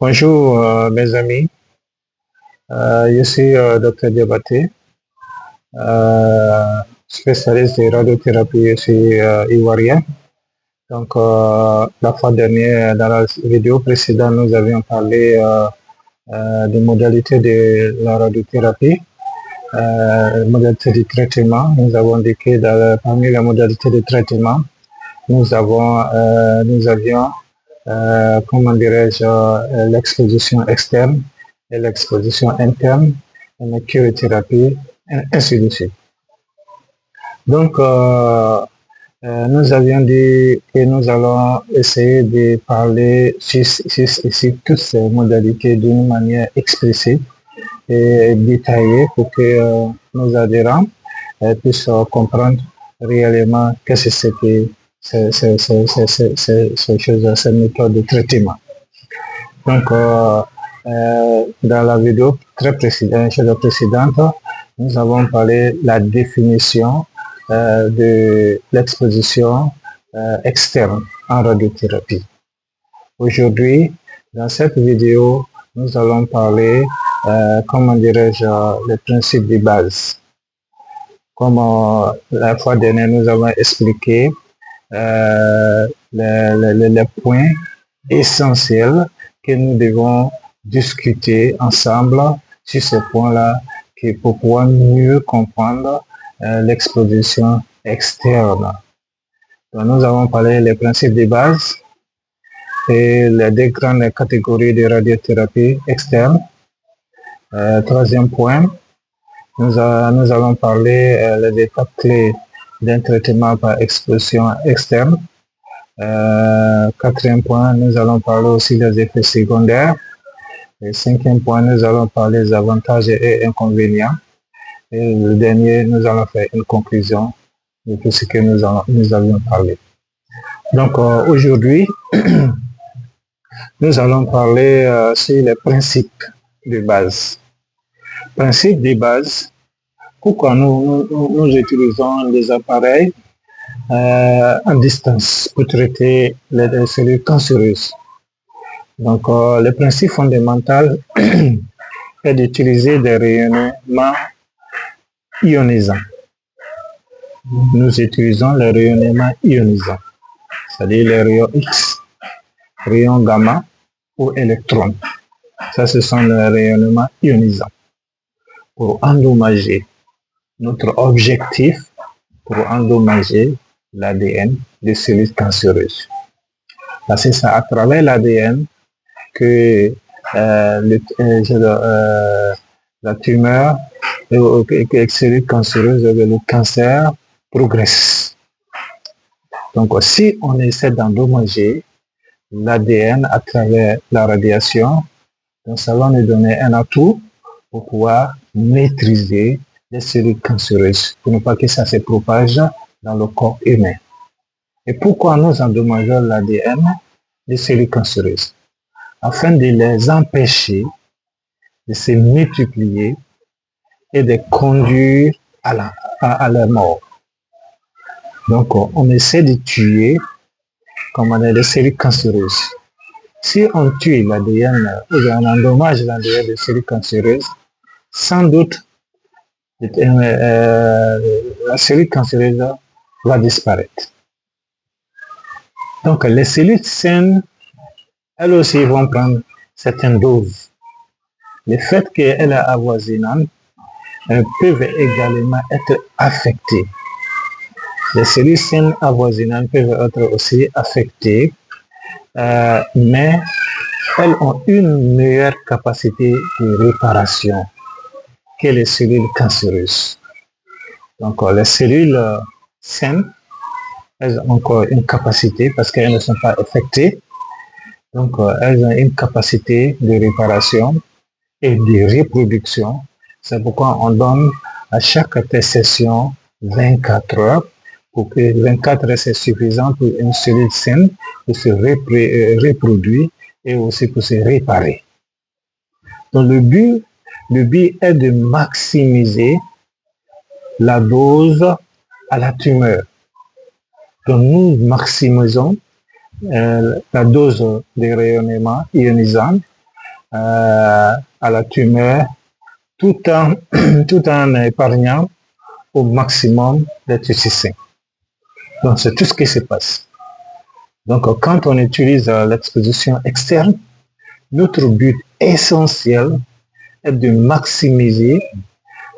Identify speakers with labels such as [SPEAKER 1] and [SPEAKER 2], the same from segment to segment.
[SPEAKER 1] Bonjour mes amis, je suis Dr Diabaté, spécialiste de radiothérapie ici ivoirien. Donc la fois dernière, dans la vidéo précédente, nous avions parlé des modalités de la radiothérapie, modalités de traitement. Nous avons dit que parmi les modalités de traitement, nous avions comment dirais-je, l'exposition externe et l'exposition interne, la cryothérapie, et ainsi de suite. Donc, nous avions dit que nous allons essayer de parler sur toutes ces modalités d'une manière explicite et détaillée pour que nos adhérents puissent comprendre réellement qu'est-ce que c'était ces choses, ces méthodes de traitement. Donc, dans la vidéo précédente, nous avons parlé de la définition de l'exposition externe en radiothérapie. Aujourd'hui, dans cette vidéo, nous allons parler, comment dirais-je, les principes de base. Comme la fois dernière, nous avons expliqué les points essentiels que nous devons discuter ensemble sur ces points-là pour pouvoir mieux comprendre l'exposition externe. Donc, nous avons parlé des principes de base et les deux grandes catégories de radiothérapie externe. Troisième point, nous allons parler des étapes clés d'un traitement par exposition externe. Quatrième point, nous allons parler aussi des effets secondaires. Et cinquième point, nous allons parler des avantages et inconvénients. Et le dernier, nous allons faire une conclusion de tout ce que nous avions parlé. Donc aujourd'hui, nous allons parler sur les principes de base. Principes de base, pourquoi nous utilisons des appareils en distance pour traiter les cellules cancéreuses. Donc, le principe fondamental est d'utiliser des rayonnements ionisants. Nous utilisons les rayonnements ionisants, c'est-à-dire les rayons X, rayons gamma ou électrons. Ça, ce sont les rayonnements ionisants pour endommager. Notre objectif pour endommager l'ADN des cellules cancéreuses. Parce que c'est à travers l'ADN que la tumeur et les cellules cancéreuses, le cancer progresse. Donc si on essaie d'endommager l'ADN à travers la radiation, donc ça va nous donner un atout pour pouvoir maîtriser les cellules cancéreuses, pour ne pas que ça se propage dans le corps humain. Et pourquoi nous endommageons l'ADN des cellules cancéreuses? Afin de les empêcher de se multiplier et de conduire à leur mort. Donc, on essaie de tuer, comme on a les cellules cancéreuses. Si on tue l'ADN, ou on endommage l'ADN des cellules cancéreuses, sans doute, la cellule cancéreuse va disparaître. Donc, les cellules saines, elles aussi vont prendre certaines doses. Le fait qu'elles sont avoisinantes, elles peuvent également être affectées. Les cellules saines avoisinantes peuvent être aussi affectées, mais elles ont une meilleure capacité de réparation que les cellules cancéreuses. Donc, les cellules saines, elles ont encore une capacité, parce qu'elles ne sont pas affectées, donc elles ont une capacité de réparation et de reproduction. C'est pourquoi on donne à chaque session 24 heures, pour que 24 heures c'est suffisant pour une cellule saine pour se reproduire et aussi pour se réparer. Donc le but est de maximiser la dose à la tumeur. Donc nous maximisons la dose de rayonnement ionisant à la tumeur tout en, tout en épargnant au maximum les tissus sains. Donc, c'est tout ce qui se passe. Donc, quand on utilise l'exposition externe, notre but essentiel est de maximiser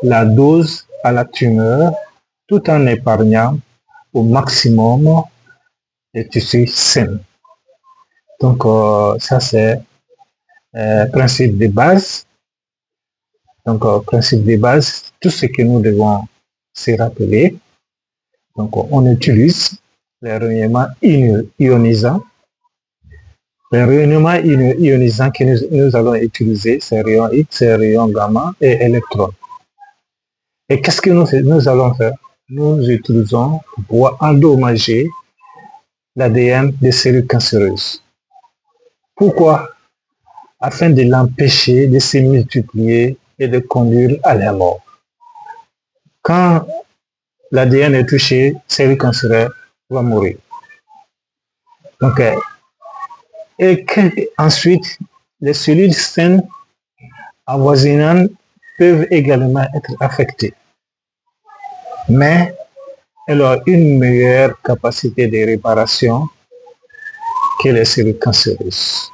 [SPEAKER 1] la dose à la tumeur tout en épargnant au maximum les tissus sains. Donc, ça, c'est principe de base. Donc, principe de base, tout ce que nous devons se rappeler. Donc, on utilise les rayonnements ionisants. Les rayonnements ionisants que nous allons utiliser, c'est rayons X, c'est rayons gamma et électrons. Et qu'est-ce que nous allons faire? Nous utilisons pour endommager l'ADN des cellules cancéreuses. Pourquoi? Afin de l'empêcher de se multiplier et de conduire à la mort. Quand l'ADN est touché, cellule cancéreuse va mourir. Donc, ensuite, les cellules saines avoisinantes peuvent également être affectées, mais elles ont une meilleure capacité de réparation que les cellules cancéreuses.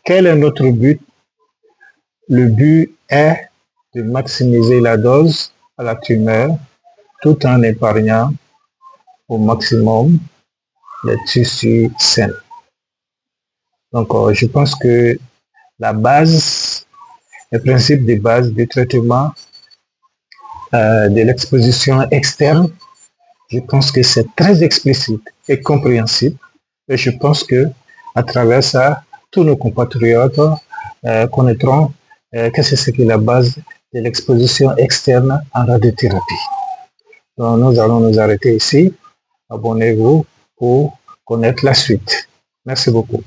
[SPEAKER 1] Quel est notre but? Le but est de maximiser la dose à la tumeur tout en épargnant au maximum les tissus sains. Donc, je pense que la base, le principe de base du traitement de l'exposition externe, je pense que c'est très explicite et compréhensible. Et je pense que à travers ça, tous nos compatriotes connaîtront que c'est ce qui est la base de l'exposition externe en radiothérapie. Donc, nous allons nous arrêter ici. Abonnez-vous pour connaître la suite. Merci beaucoup.